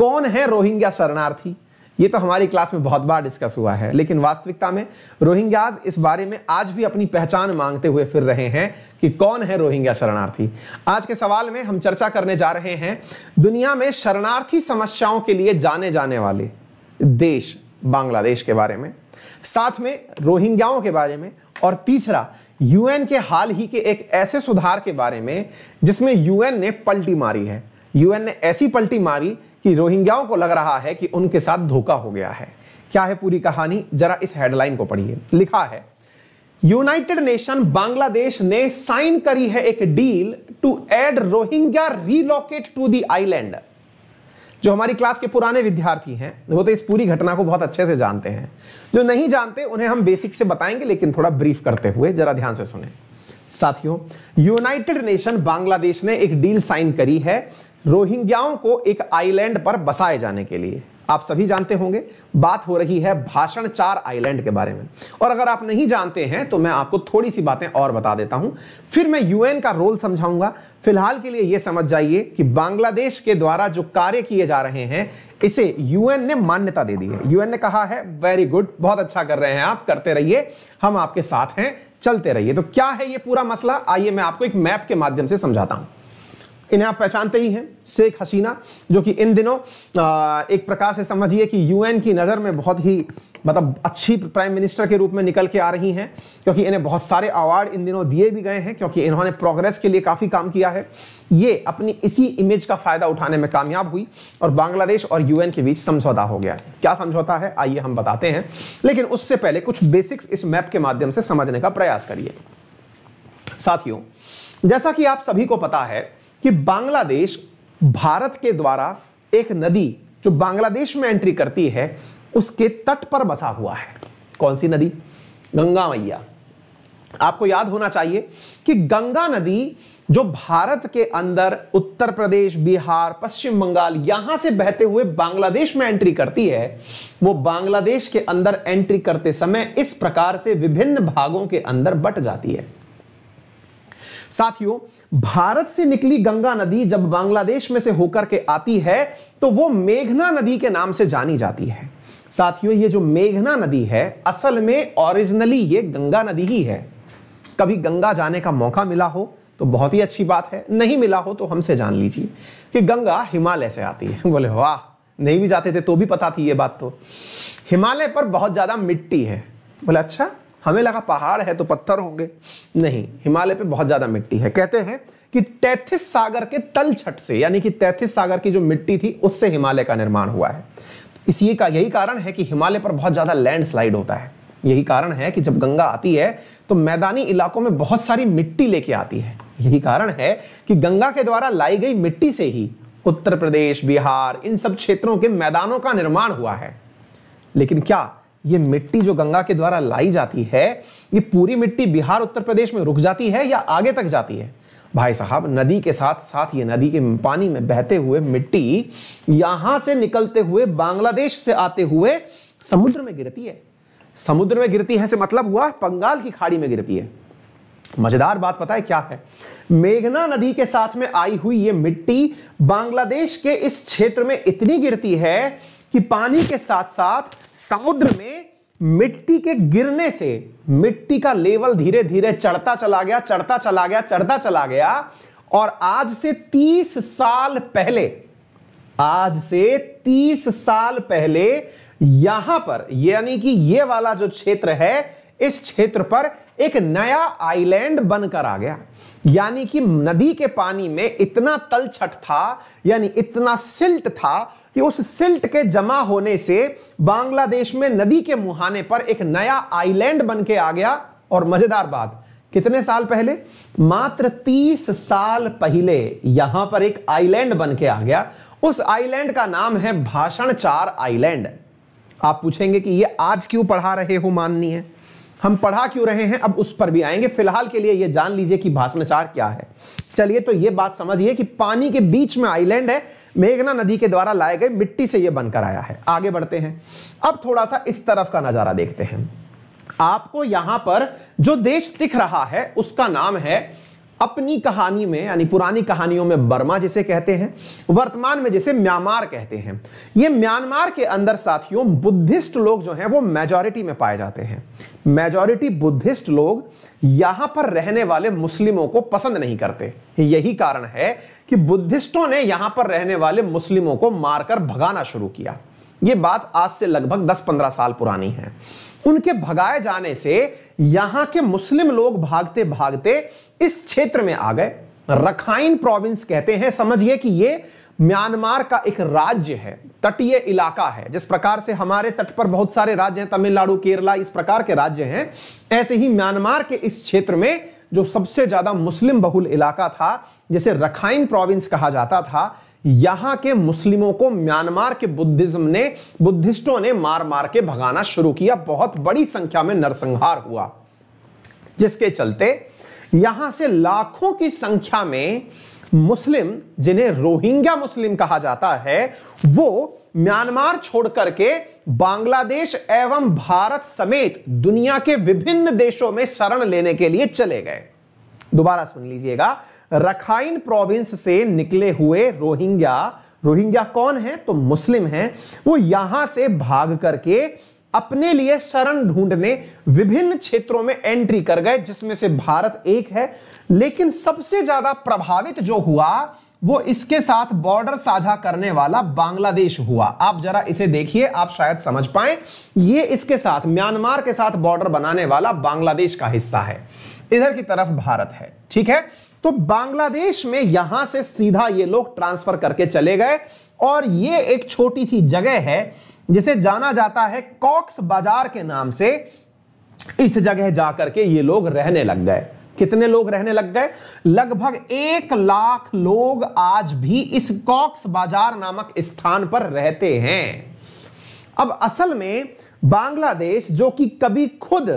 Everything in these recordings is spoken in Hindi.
कौन है रोहिंग्या शरणार्थी? ये तो हमारी क्लास में बहुत बार डिस्कस हुआ है, लेकिन वास्तविकता में रोहिंग्याज इस बारे में आज भी अपनी पहचान मांगते हुए फिर रहे हैं कि कौन है रोहिंग्या शरणार्थी। आज के सवाल में हम चर्चा करने जा रहे हैं दुनिया में शरणार्थी समस्याओं के लिए जाने जाने वाले देश बांग्लादेश के बारे में, साथ में रोहिंग्याओं के बारे में, और तीसरा यूएन के हाल ही के एक ऐसे सुधार के बारे में जिसमें यूएन ने पलटी मारी है। यूएन ने ऐसी पलटी मारी कि रोहिंग्याओं को लग रहा है कि उनके साथ धोखा हो गया है। क्या है पूरी कहानी, जरा इस हेडलाइन को पढ़िए। लिखा है, यूनाइटेड नेशन बांग्लादेश ने साइन करी है एक deal to aid Rohingya relocate to the island. जो हमारी क्लास के पुराने विद्यार्थी हैं वो तो इस पूरी घटना को बहुत अच्छे से जानते हैं, जो नहीं जानते उन्हें हम बेसिक से बताएंगे, लेकिन थोड़ा ब्रीफ करते हुए जरा ध्यान से सुने। साथियों, यूनाइटेड नेशन बांग्लादेश ने एक डील साइन करी है रोहिंग्याओं को एक आइलैंड पर बसाए जाने के लिए। आप सभी जानते होंगे बात हो रही है भाषण 4 आइलैंड के बारे में, और अगर आप नहीं जानते हैं तो मैं आपको थोड़ी सी बातें और बता देता हूं, फिर मैं यूएन का रोल समझाऊंगा। फिलहाल के लिए यह समझ जाइए कि बांग्लादेश के द्वारा जो कार्य किए जा रहे हैं इसे यूएन ने मान्यता दे दी है। यूएन ने कहा है वेरी गुड, बहुत अच्छा कर रहे हैं आप, करते रहिए, हम आपके साथ हैं, चलते रहिए। तो क्या है ये पूरा मसला, आइए मैं आपको एक मैप के माध्यम से समझाता हूं। इन्हें आप पहचानते ही हैं, शेख हसीना, जो कि इन दिनों एक प्रकार से समझिए कि यूएन की नज़र में बहुत ही मतलब अच्छी प्राइम मिनिस्टर के रूप में निकल के आ रही हैं, क्योंकि इन्हें बहुत सारे अवार्ड इन दिनों दिए भी गए हैं, क्योंकि इन्होंने प्रोग्रेस के लिए काफ़ी काम किया है। ये अपनी इसी इमेज का फ़ायदा उठाने में कामयाब हुई और बांग्लादेश और यूएन के बीच समझौता हो गया। क्या समझौता है आइए हम बताते हैं, लेकिन उससे पहले कुछ बेसिक्स इस मैप के माध्यम से समझने का प्रयास करिए। साथियों, जैसा कि आप सभी को पता है कि बांग्लादेश भारत के द्वारा एक नदी जो बांग्लादेश में एंट्री करती है उसके तट पर बसा हुआ है। कौन सी नदी? गंगा मैया। आपको याद होना चाहिए कि गंगा नदी जो भारत के अंदर उत्तर प्रदेश, बिहार, पश्चिम बंगाल यहां से बहते हुए बांग्लादेश में एंट्री करती है, वो बांग्लादेश के अंदर एंट्री करते समय इस प्रकार से विभिन्न भागों के अंदर बट जाती है। साथियों, भारत से निकली गंगा नदी जब बांग्लादेश में से होकर के आती है तो वो मेघना नदी के नाम से जानी जाती है। साथियों, ये जो मेघना नदी है असल में ओरिजिनली ये गंगा नदी ही है। कभी गंगा जाने का मौका मिला हो तो बहुत ही अच्छी बात है, नहीं मिला हो तो हमसे जान लीजिए कि गंगा हिमालय से आती है। बोले वाह, नहीं भी जाते थे तो भी पता थी ये बात। तो हिमालय पर बहुत ज्यादा मिट्टी है। बोले अच्छा, हमें लगा पहाड़ है तो पत्थर होंगे। नहीं, हिमालय पे बहुत ज्यादा मिट्टी है। कहते हैं कि तैथिस सागर के तलछट से, यानी कि तैथिस सागर की जो मिट्टी थी उससे हिमालय का निर्माण हुआ है। इसी का यही कारण है कि हिमालय पर बहुत ज्यादा लैंडस्लाइड होता है। यही कारण है कि जब गंगा आती है तो मैदानी इलाकों में बहुत सारी मिट्टी लेके आती है। यही कारण है कि गंगा के द्वारा लाई गई मिट्टी से ही उत्तर प्रदेश, बिहार, इन सब क्षेत्रों के मैदानों का निर्माण हुआ है। लेकिन क्या ये मिट्टी जो गंगा के द्वारा लाई जाती है, ये पूरी मिट्टी बिहार, उत्तर प्रदेश में रुक जाती है या आगे तक जाती है? भाई साहब, नदी के साथ साथ ये नदी के पानी में बहते हुए मिट्टी यहां से निकलते हुए बांग्लादेश से आते हुए समुद्र में गिरती है। समुद्र में गिरती है से मतलब हुआ बंगाल की खाड़ी में गिरती है। मजेदार बात पता है क्या है? मेघना नदी के साथ में आई हुई ये मिट्टी बांग्लादेश के इस क्षेत्र में इतनी गिरती है कि पानी के साथ साथ समुद्र में मिट्टी के गिरने से मिट्टी का लेवल धीरे धीरे चढ़ता चला गया, चढ़ता चला गया, चढ़ता चला गया, और आज से 30 साल पहले, आज से 30 साल पहले यहां पर, यानी कि ये वाला जो क्षेत्र है, इस क्षेत्र पर एक नया आइलैंड बनकर आ गया। यानी कि नदी के पानी में इतना तलछट था, यानी इतना सिल्ट था कि उस सिल्ट के जमा होने से बांग्लादेश में नदी के मुहाने पर एक नया आइलैंड बन के आ गया। और मजेदार बात, कितने साल पहले? मात्र 30 साल पहले यहां पर एक आइलैंड बन के आ गया। उस आइलैंड का नाम है भाषण 4 आइलैंड। आप पूछेंगे कि ये आज क्यों पढ़ा रहे हो माननीय? हम पढ़ा क्यों रहे हैं, अब उस पर भी आएंगे। फिलहाल के लिए ये जान लीजिए कि भाषण 4 क्या है। चलिए, तो ये बात समझिए कि पानी के बीच में आइलैंड है, मेघना नदी के द्वारा लाए गए मिट्टी से ये बनकर आया है। आगे बढ़ते हैं, अब थोड़ा सा इस तरफ का नजारा देखते हैं। आपको यहां पर जो देश दिख रहा है उसका नाम है अपनी कहानी में यानी पुरानी कहानियों में बर्मा जिसे कहते हैं, वर्तमान में जिसे म्यांमार कहते हैं। ये म्यांमार के अंदर साथियों बुद्धिस्ट लोग जो हैं वो मेजॉरिटी में पाए जाते हैं। मेजॉरिटी बुद्धिस्ट लोग यहां पर रहने वाले मुस्लिमों को पसंद नहीं करते। यही कारण है कि बुद्धिस्टों ने यहां पर रहने वाले मुस्लिमों को मारकर भगाना शुरू किया। यह बात आज से लगभग 10-15 साल पुरानी है। उनके भगाए जाने से यहां के मुस्लिम लोग भागते भागते इस क्षेत्र में आ गए। रखाइन प्रोविंस कहते हैं। समझिए कि यह म्यांमार का एक राज्य है, तटीय इलाका है। जिस प्रकार से हमारे तट पर बहुत सारे राज्य हैं, तमिलनाडु, केरला, इस प्रकार के राज्य हैं, ऐसे ही म्यांमार के इस क्षेत्र में जो सबसे ज्यादा मुस्लिम बहुल इलाका था, जिसे रखाइन प्रोविंस कहा जाता था, यहां के मुस्लिमों को म्यांमार के बुद्धिस्टों ने मार मार के भगाना शुरू किया। बहुत बड़ी संख्या में नरसंहार हुआ, जिसके चलते यहां से लाखों की संख्या में मुस्लिम, जिन्हें रोहिंग्या मुस्लिम कहा जाता है, वो म्यांमार छोड़ करके बांग्लादेश एवं भारत समेत दुनिया के विभिन्न देशों में शरण लेने के लिए चले गए। दोबारा सुन लीजिएगा, रखाइन प्रोविंस से निकले हुए रोहिंग्या कौन है? तो मुस्लिम हैं। वो यहां से भाग करके अपने लिए शरण ढूंढने विभिन्न क्षेत्रों में एंट्री कर गए, जिसमें से भारत एक है। लेकिन सबसे ज्यादा प्रभावित जो हुआ वो इसके साथ बॉर्डर साझा करने वाला बांग्लादेश हुआ। आप जरा इसे देखिए, आप शायद समझ पाए। ये इसके साथ, म्यांमार के साथ बॉर्डर बनाने वाला बांग्लादेश का हिस्सा है। इधर की तरफ भारत है, ठीक है। तो बांग्लादेश में यहां से सीधा ये लोग ट्रांसफर करके चले गए और ये एक छोटी सी जगह है जिसे जाना जाता है कॉक्स बाजार के नाम से। इस जगह जाकर के ये लोग रहने लग गए। कितने लोग रहने लग गए? लगभग 1 लाख लोग आज भी इस कॉक्स बाजार नामक स्थान पर रहते हैं। अब असल में बांग्लादेश, जो कि कभी खुद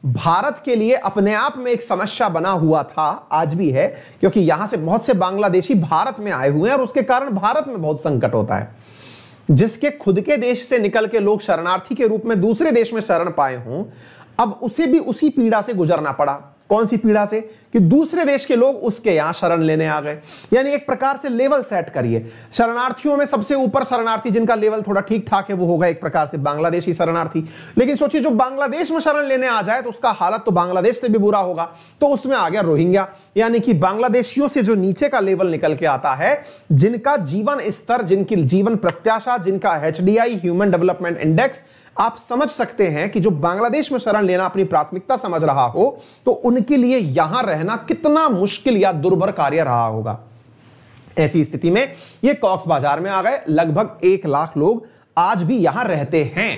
भारत के लिए अपने आप में एक समस्या बना हुआ था, आज भी है, क्योंकि यहां से बहुत से बांग्लादेशी भारत में आए हुए हैं और उसके कारण भारत में बहुत संकट होता है। जिसके खुद के देश से निकल के लोग शरणार्थी के रूप में दूसरे देश में शरण पाए हों, अब उसे भी उसी पीड़ा से गुजरना पड़ा। कौन सी पीड़ा से? कि दूसरे देश के लोग उसके यहां शरण लेने आ गए। यानी एक प्रकार से लेवल सेट करिए। शरणार्थियों में सबसे ऊपर शरणार्थी जिनका लेवल थोड़ा ठीक ठाक है वो होगा एक प्रकार से बांग्लादेशी शरणार्थी। लेकिन सोचिए, जो बांग्लादेश में शरण लेने आ जाए तो उसका हालत तो बांग्लादेश से भी बुरा होगा। तो उसमें आ गया रोहिंग्या, यानी कि बांग्लादेशियों से जो नीचे का लेवल निकल के आता है, जिनका जीवन स्तर, जिनकी जीवन प्रत्याशा, जिनका HDI ह्यूमन डेवलपमेंट इंडेक्स, आप समझ सकते हैं कि जो बांग्लादेश में शरण लेना अपनी प्राथमिकता समझ रहा हो तो उनके लिए यहां रहना कितना मुश्किल या दुर्भर कार्य रहा होगा। ऐसी स्थिति में ये कॉक्स बाजार में आ गए। लगभग 1 लाख लोग आज भी यहां रहते हैं।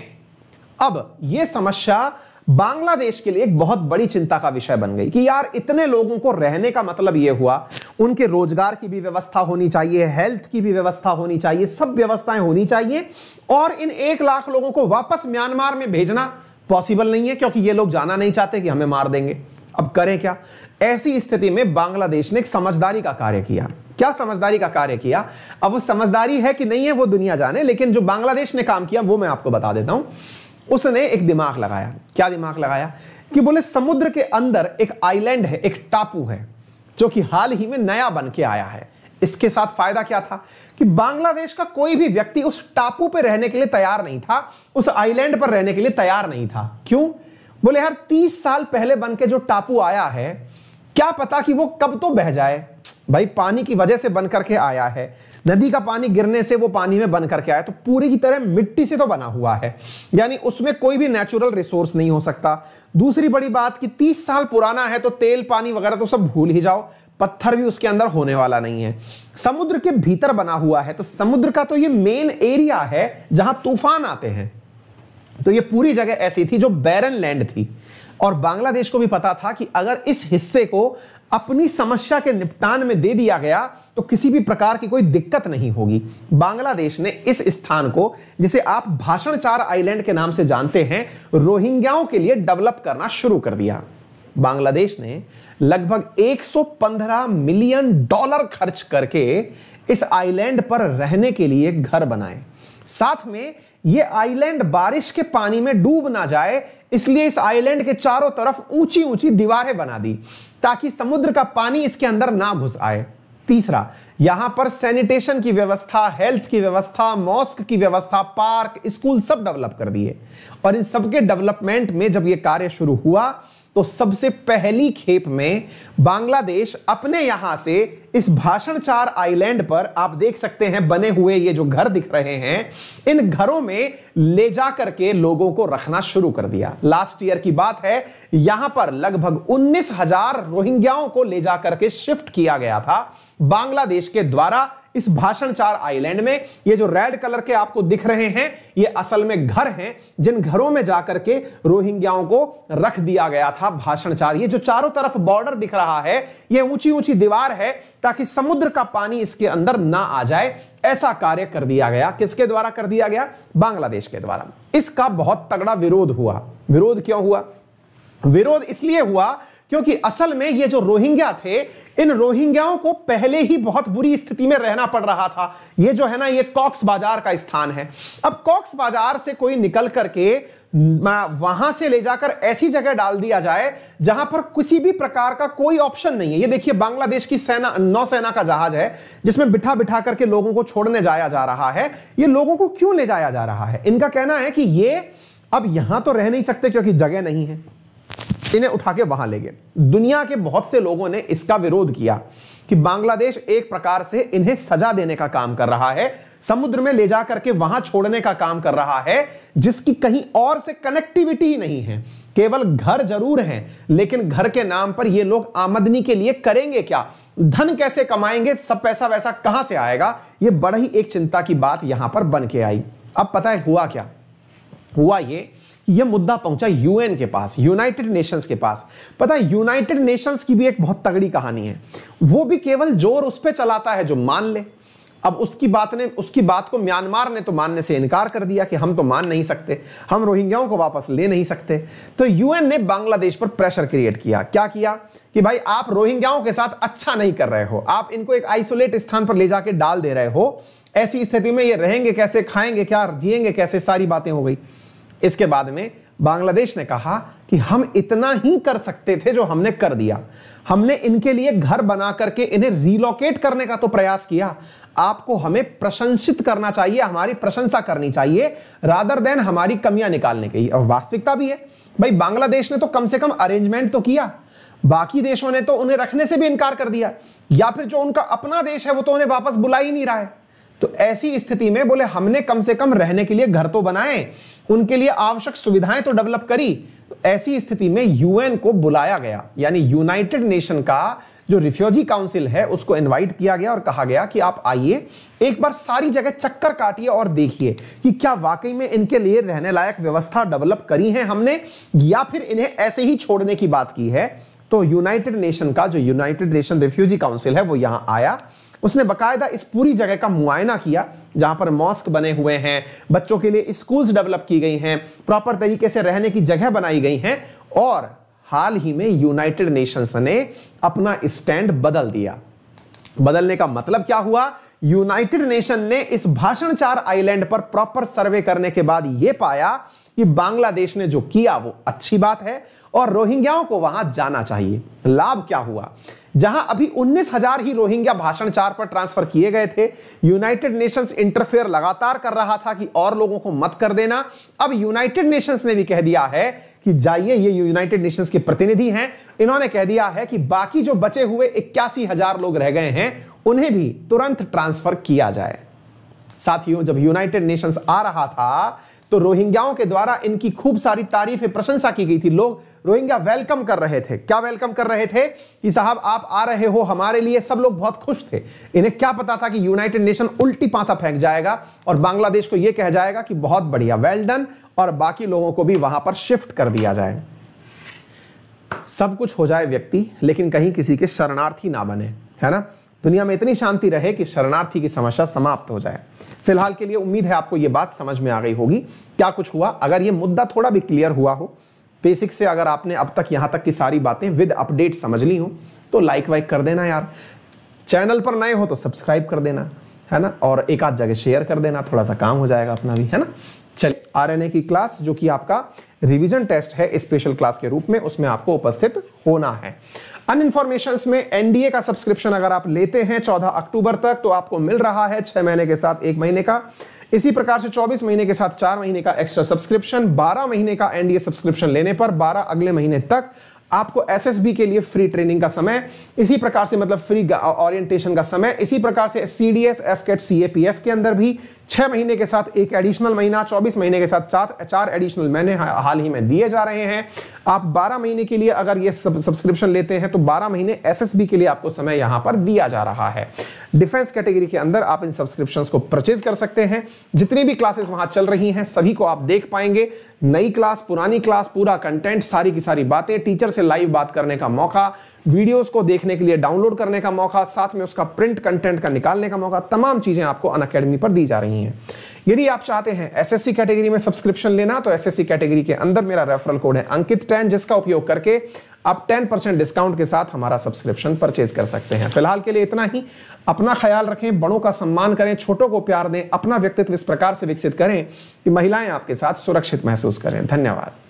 अब यह समस्या बांग्लादेश के लिए एक बहुत बड़ी चिंता का विषय बन गई कि यार इतने लोगों को रहने का मतलब यह हुआ, उनके रोजगार की भी व्यवस्था होनी चाहिए, हेल्थ की भी व्यवस्था होनी चाहिए, सब व्यवस्थाएं होनी चाहिए। और इन 1 लाख लोगों को वापस म्यांमार में भेजना पॉसिबल नहीं है, क्योंकि ये लोग जाना नहीं चाहते कि हमें मार देंगे। अब करें क्या? ऐसी स्थिति में बांग्लादेश ने एक समझदारी का कार्य किया। क्या समझदारी का कार्य किया? अब वो समझदारी है कि नहीं है वो दुनिया जाने, लेकिन जो बांग्लादेश ने काम किया वो मैं आपको बता देता हूं। उसने एक दिमाग लगाया। क्या दिमाग लगाया? कि बोले समुद्र के अंदर एक आइलैंड है, एक टापू है, जो कि हाल ही में नया बन के आया है। इसके साथ फायदा क्या था कि बांग्लादेश का कोई भी व्यक्ति उस टापू पर रहने के लिए तैयार नहीं था, उस आइलैंड पर रहने के लिए तैयार नहीं था। क्यों? बोले यार 30 साल पहले बन के जो टापू आया है, क्या पता कि वो कब तो बह जाए। भाई पानी की वजह से बन करके आया है, नदी का पानी गिरने से वो पानी में बन करके आया, तो पूरी की तरह मिट्टी से तो बना हुआ है, यानी उसमें कोई भी नेचुरल रिसोर्स नहीं हो सकता। दूसरी बड़ी बात कि 30 साल पुराना है तो तेल पानी वगैरह तो सब भूल ही जाओ, पत्थर भी उसके अंदर होने वाला नहीं है। समुद्र के भीतर बना हुआ है, तो समुद्र का तो ये मेन एरिया है जहां तूफान आते हैं। तो ये पूरी जगह ऐसी थी जो बैरन लैंड थी, और बांग्लादेश को भी पता था कि अगर इस हिस्से को अपनी समस्या के निपटान में दे दिया गया तो किसी भी प्रकार की कोई दिक्कत नहीं होगी। बांग्लादेश ने इस स्थान को, जिसे आप भाषण 4 आइलैंड के नाम से जानते हैं, रोहिंग्याओं के लिए डेवलप करना शुरू कर दिया। बांग्लादेश ने लगभग $115 मिलियन खर्च करके इस आइलैंड पर रहने के लिए घर बनाए। साथ में यह आइलैंड बारिश के पानी में डूब ना जाए, इसलिए इस आइलैंड के चारों तरफ ऊंची ऊंची दीवारें बना दी। ताकि समुद्र का पानी इसके अंदर ना घुस आए। तीसरा, यहां पर सैनिटेशन की व्यवस्था, हेल्थ की व्यवस्था, मॉस्क की व्यवस्था, पार्क, स्कूल सब डेवलप कर दिए। और इन सबके डेवलपमेंट में जब यह कार्य शुरू हुआ तो सबसे पहली खेप में बांग्लादेश अपने यहां से इस भाषणचार आइलैंड पर, आप देख सकते हैं बने हुए ये जो घर दिख रहे हैं, इन घरों में ले जा करके लोगों को रखना शुरू कर दिया। लास्ट ईयर की बात है, यहां पर लगभग 19,000 रोहिंग्याओं को ले जा करके शिफ्ट किया गया था बांग्लादेश के द्वारा इस भाषणचार आइलैंड में। ये जो रेड कलर के आपको दिख रहे हैं, ये असल में घर हैं जिन घरों में जाकर के रोहिंग्याओं को रख दिया गया था भाषणचार। ये जो चारों तरफ बॉर्डर दिख रहा है, ये ऊंची ऊंची दीवार है ताकि समुद्र का पानी इसके अंदर ना आ जाए। ऐसा कार्य कर दिया गया। किसके द्वारा कर दिया गया? बांग्लादेश के द्वारा। इसका बहुत तगड़ा विरोध हुआ। विरोध क्यों हुआ? विरोध इसलिए हुआ क्योंकि असल में ये जो रोहिंग्या थे, इन रोहिंग्याओं को पहले ही बहुत बुरी स्थिति में रहना पड़ रहा था। ये जो है ना, ये कॉक्स बाजार का स्थान है। अब कॉक्स बाजार से कोई निकल करके वहां से ले जाकर ऐसी जगह डाल दिया जाए जहां पर किसी भी प्रकार का कोई ऑप्शन नहीं है। ये देखिए, बांग्लादेश की सेना, नौसेना का जहाज है जिसमें बिठा बिठा करके लोगों को छोड़ने जाया जा रहा है। ये लोगों को क्यों ले जाया जा रहा है? इनका कहना है कि ये अब यहां तो रह नहीं सकते क्योंकि जगह नहीं है, इन्हें उठा के वहां ले गए। दुनिया के बहुत से लोगों ने इसका विरोध किया कि बांग्लादेश एक प्रकार से इन्हें सजा देने का काम कर रहा है, समुद्र में ले जाकर के वहां छोड़ने का काम कर रहा है, जिसकी कहीं और से कनेक्टिविटी ही नहीं है। केवल घर जरूर हैं, लेकिन घर के नाम पर ये लोग आमदनी के लिए करेंगे क्या? धन कैसे कमाएंगे? सब पैसा वैसा कहां से आएगा? ये बड़ा ही एक चिंता की बात यहां पर बन के आई। अब पता है हुआ क्या? हुआ ये मुद्दा पहुंचा यूएन के पास, यूनाइटेड नेशंस के पास। पता है, यूनाइटेड नेशंस की भी एक बहुत तगड़ी कहानी है। वो भी केवल जोर उस पे चलाता है जो मान ले। अब उसकी बात को म्यांमार ने तो मानने से इनकार कर दिया कि हम तो मान नहीं सकते, हम रोहिंग्याओं को वापस ले नहीं सकते। तो यूएन ने बांग्लादेश पर प्रेशर क्रिएट किया। क्या किया कि भाई आप रोहिंग्याओं के साथ अच्छा नहीं कर रहे हो, आप इनको एक आइसोलेट स्थान पर ले जाके डाल दे रहे हो। ऐसी स्थिति में ये रहेंगे कैसे, खाएंगे क्या, जिएंगे कैसे? सारी बातें हो गई। इसके बाद में बांग्लादेश ने कहा कि हम इतना ही कर सकते थे जो हमने कर दिया। हमने इनके लिए घर बना करके इन्हें रिलोकेट करने का तो प्रयास किया। आपको हमें प्रशंसित करना चाहिए, हमारी प्रशंसा करनी चाहिए, रादर देन हमारी कमियां निकालने की। और वास्तविकता भी है भाई, बांग्लादेश ने तो कम से कम अरेंजमेंट तो किया, बाकी देशों ने तो उन्हें रखने से भी इनकार कर दिया, या फिर जो उनका अपना देश है वो तो उन्हें वापस बुला ही नहीं रहा है। तो ऐसी स्थिति में बोले हमने कम से कम रहने के लिए घर तो बनाए, उनके लिए आवश्यक सुविधाएं तो डेवलप करी। तो ऐसी स्थिति में यूएन को बुलाया गया, यानी यूनाइटेड नेशन का जो रिफ्यूजी काउंसिल है उसको इनवाइट किया गया और कहा गया कि आप आइए, एक बार सारी जगह चक्कर काटिए और देखिए कि क्या वाकई में इनके लिए रहने लायक व्यवस्था डेवलप करी है हमने, या फिर इन्हें ऐसे ही छोड़ने की बात की है। तो यूनाइटेड नेशन का जो यूनाइटेड नेशन रिफ्यूजी काउंसिल है वो यहां आया। उसने बकायदा इस पूरी जगह का मुआयना किया, जहां पर मॉस्क बने हुए हैं, बच्चों के लिए स्कूल्स डेवलप की गई हैं, प्रॉपर तरीके से रहने की जगह बनाई गई हैं। और हाल ही में यूनाइटेड नेशंस ने अपना स्टैंड बदल दिया। बदलने का मतलब क्या हुआ? यूनाइटेड नेशन ने इस भाषणचार आइलैंड पर प्रॉपर सर्वे करने के बाद यह पाया कि बांग्लादेश ने जो किया वो अच्छी बात है और रोहिंग्याओं को वहां जाना चाहिए। लाभ क्या हुआ? जहां अभी 19,000 ही रोहिंग्या भाषणचार पर ट्रांसफर किए गए थे, यूनाइटेड नेशंस इंटरफेयर लगातार कर रहा था कि और लोगों को मत कर देना। अब यूनाइटेड नेशंस ने भी कह दिया है कि जाइए, ये यूनाइटेड नेशंस के प्रतिनिधि हैं, इन्होंने कह दिया है कि बाकी जो बचे हुए 81,000 लोग रह गए हैं उन्हें भी तुरंत ट्रांसफर किया जाए। साथियों, जब यूनाइटेड नेशंस आ रहा था तो रोहिंग्याओं के द्वारा इनकी खूब सारी तारीफें, प्रशंसा की गई थी। लोग रोहिंग्या वेलकम कर रहे थे। क्या वेलकम कर रहे थे? कि साहब आप आ रहे हो हमारे लिए। सब लोग बहुत खुश थे। इन्हें क्या पता था कि यूनाइटेड नेशन उल्टी पांसा फेंक जाएगा और बांग्लादेश को यह कह जाएगा कि बहुत बढ़िया, वेल डन, और बाकी लोगों को भी वहां पर शिफ्ट कर दिया जाए। सब कुछ हो जाए व्यक्ति, लेकिन कहीं किसी के शरणार्थी ना बने, है ना। दुनिया में इतनी शांति रहे कि शरणार्थी की समस्या समाप्त हो जाए। फिलहाल के लिए उम्मीद है आपको यह बात समझ में आ गई होगी क्या कुछ हुआ। अगर यह मुद्दा थोड़ा भी क्लियर हुआ हो, बेसिक से अगर आपने अब तक यहां तक की सारी बातें विद अपडेट समझ ली हो, तो लाइक वाइक कर देना यार। चैनल पर नए हो तो सब्सक्राइब कर देना। है ना, और एक आध जगह शेयर कर देना, थोड़ा सा काम हो जाएगा अपना भी, है ना। चलिए, आरएनए की क्लास जो कि आपका रिवीजन टेस्ट है स्पेशल क्लास के रूप में, उसमें आपको उपस्थित होना है। अन्य इन्फॉर्मेशंस में एनडीए का सब्सक्रिप्शन अगर आप लेते हैं 14 अक्टूबर तक तो आपको मिल रहा है 6 महीने के साथ 1 महीने का, इसी प्रकार से 24 महीने के साथ 4 महीने का एक्स्ट्रा सब्सक्रिप्शन, 12 महीने का एनडीए सब्सक्रिप्शन लेने पर 12 अगले महीने तक आपको एसएसबी के लिए फ्री ट्रेनिंग का समय, इसी प्रकार से मतलब फ्री ओरिएंटेशन का समय, इसी प्रकार से सीडीएस, एफकेट, सीएपीएफ के अंदर भी 6 महीने के साथ 1 एडिशनल महीना, 24 महीने के साथ 4 एडिशनल महीने हाल ही में दिए जा रहे हैं। आप 12 महीने के लिए अगर ये सब्सक्रिप्शन लेते हैं तो 12 महीने एसएसबी के लिए आपको समय यहां पर दिया जा रहा है। डिफेंस कैटेगरी के अंदर आप इन सब्सक्रिप्शंस को परचेज कर सकते हैं। जितनी भी क्लासेस वहां चल रही हैं सभी को आप देख पाएंगे, नई क्लास, पुरानी क्लास, पूरा कंटेंट, सारी की सारी बातें, टीचर से लाइव बात करने का मौका, वीडियोस को देखने के लिए डाउनलोड करने का मौका, साथ में उसका प्रिंट कंटेंट का निकालने का मौका, तमाम चीजें आपको अनअकैडमी पर दी जा रही हैं। यदि आप चाहते हैं एसएससी कैटेगरी में सब्सक्रिप्शन लेना तो एसएससी कैटेगरी के अंदर मेरा रेफरल कोड है अंकित 10, जिसका उपयोग करके आप 10% डिस्काउंट के साथ हमारा सब्सक्रिप्शन परचेज कर सकते हैं। फिलहाल के लिए इतना ही। अपना ख्याल रखें, बड़ों का सम्मान करें, छोटों को प्यार दें, अपना व्यक्तित्व इस प्रकार से विकसित करें कि महिलाएं आपके साथ सुरक्षित महसूस करें। धन्यवाद।